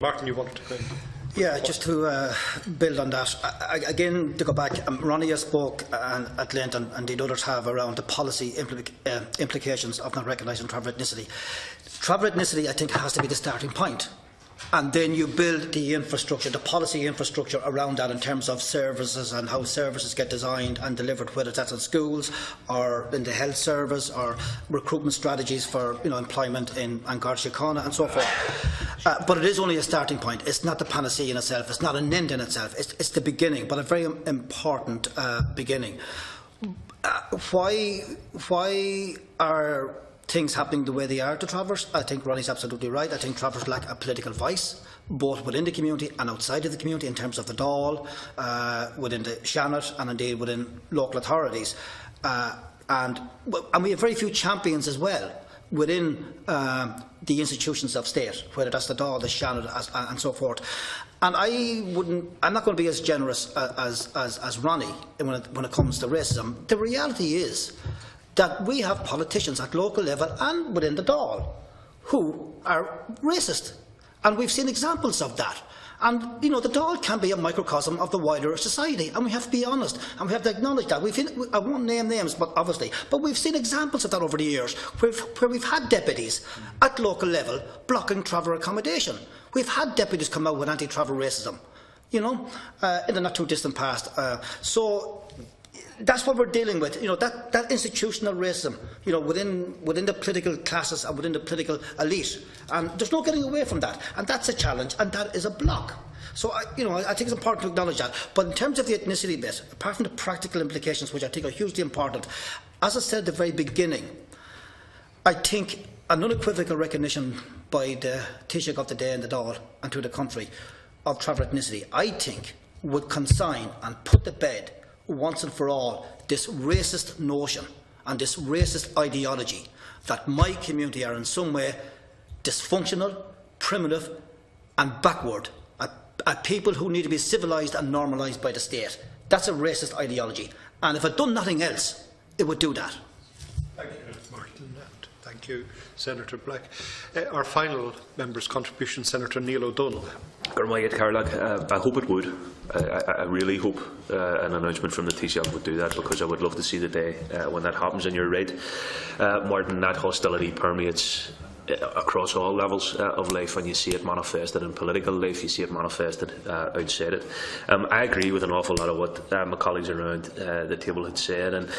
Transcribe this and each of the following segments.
Martin, you wanted to go in? Yeah, just to build on that, again, to go back, Ronnie has spoke at length, and indeed others have, around the policy implications of not recognising traveller ethnicity. Traveller ethnicity, I think, has to be the starting point. And then you build the infrastructure, the policy infrastructure around that, in terms of services and how services get designed and delivered, whether that's in schools or in the health service, or recruitment strategies for employment in Garda Síochána and so forth. But it is only a starting point. It's not the panacea in itself. It's not an end in itself. It's the beginning, but a very important beginning. Why are things happening the way they are to travellers? I think Ronnie's absolutely right. I think travellers lack a political voice, both within the community and outside of the community, in terms of the Dáil, within the Seanad, and indeed within local authorities. And we have very few champions as well within the institutions of state, whether that's the Dáil, the Seanad, and so forth. And I'm not going to be as generous as Ronnie when it comes to racism. The reality is that we have politicians at local level and within the Dáil who are racist. And we've seen examples of that. And, the Dáil can be a microcosm of the wider society, and we have to be honest, and we have to acknowledge that. I won't name names, but we've seen examples of that over the years, where we've had deputies at local level blocking traveller accommodation. We've had deputies come out with anti-travel racism, in the not too distant past. So that's what we're dealing with, that institutional racism, within the political classes and within the political elite. And there's no getting away from that. And that's a challenge, and that is a block. So, I think it's important to acknowledge that. But in terms of the ethnicity bit, apart from the practical implications, which I think are hugely important, as I said at the very beginning, I think an unequivocal recognition by the Taoiseach of the day in the Dáil and to the country of traveller ethnicity, I think, would consign and put to bed once and for all this racist notion and this racist ideology that my community are in some way dysfunctional, primitive and backward, at people who need to be civilised and normalised by the state. That's a racist ideology, and if it done nothing else, it would do that. Thank you, Martin, and thank you, Senator Black. Our final member's contribution, Senator Neil O'Donnell. I hope it would. I really hope an announcement from the Taoiseach would do that, because I would love to see the day when that happens. And you're right, Martin, that hostility permeates across all levels of life, and you see it manifested in political life, you see it manifested outside it. I agree with an awful lot of what my colleagues around the table had said, and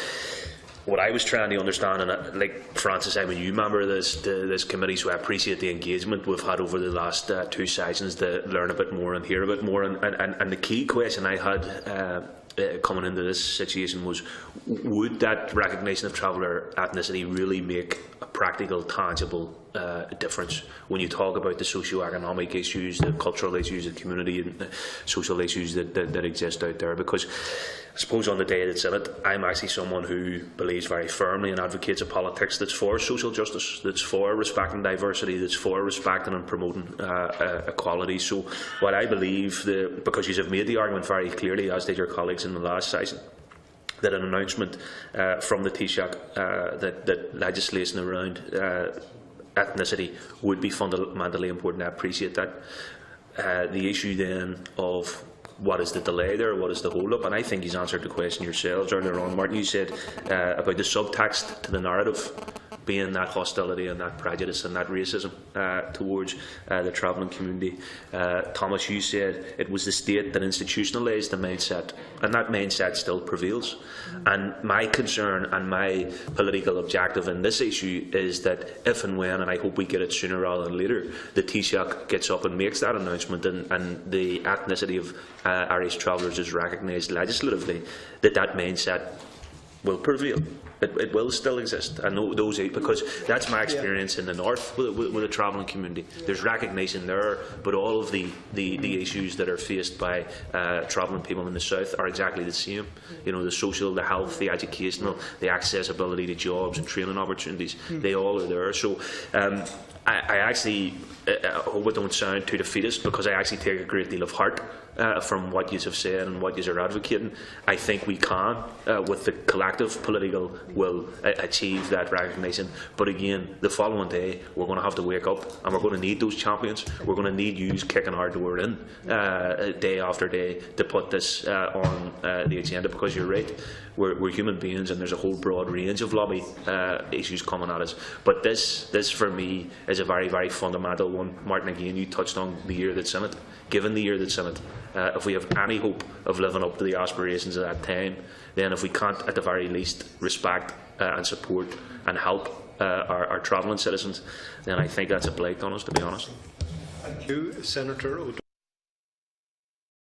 what I was trying to understand, and like Francis, I'm a new member of this committee, so I appreciate the engagement we've had over the last two sessions to learn a bit more and hear a bit more. And the key question I had coming into this situation was, would that recognition of traveller ethnicity really make a practical, tangible difference when you talk about the socio-economic issues, the cultural issues, the community and the social issues that exist out there? Because I suppose on the day that's in it, I'm actually someone who believes very firmly and advocates a politics that's for social justice, that's for respecting diversity, that's for respecting and promoting equality. So what I believe, because you have made the argument very clearly, as did your colleagues in the last session, that an announcement from the Taoiseach that legislation around ethnicity would be fundamentally important. I appreciate that. The issue then of what is the delay there, what is the hold-up, and I think he's answered the question yourselves earlier on. Martin, you said about the subtext to the narrative being that hostility and that prejudice and that racism towards the travelling community. Thomas, you said it was the state that institutionalised the mindset, and that mindset still prevails. And my concern and my political objective in this issue is that if and when, and I hope we get it sooner rather than later, the Taoiseach gets up and makes that announcement, and the ethnicity of Irish travellers is recognised legislatively, that mindset will prevail. It will still exist, and those, because that's my experience in the north with the travelling community. There's recognition there, but all of the issues that are faced by travelling people in the south are exactly the same. The social, the health, the educational, the accessibility to jobs and training opportunities. They all are there. So I actually hope I don't sound too defeatist, because I actually take a great deal of heart from what you have said and what you are advocating. I think we can, with the collective political will, achieve that recognition. But again, the following day, we're going to have to wake up, and we're going to need those champions. We're going to need you kicking our door in day after day to put this on the agenda, because you're right. We're human beings, and there's a whole broad range of lobby issues coming at us. But this for me is a very, very fundamental one. Martin, again, you touched on the year that's in it. Given the year that's in it, if we have any hope of living up to the aspirations of that time, then if we can't at the very least respect and support and help our travelling citizens, then I think that's a blight on us, to be honest. Thank you, Senator O'Donnell.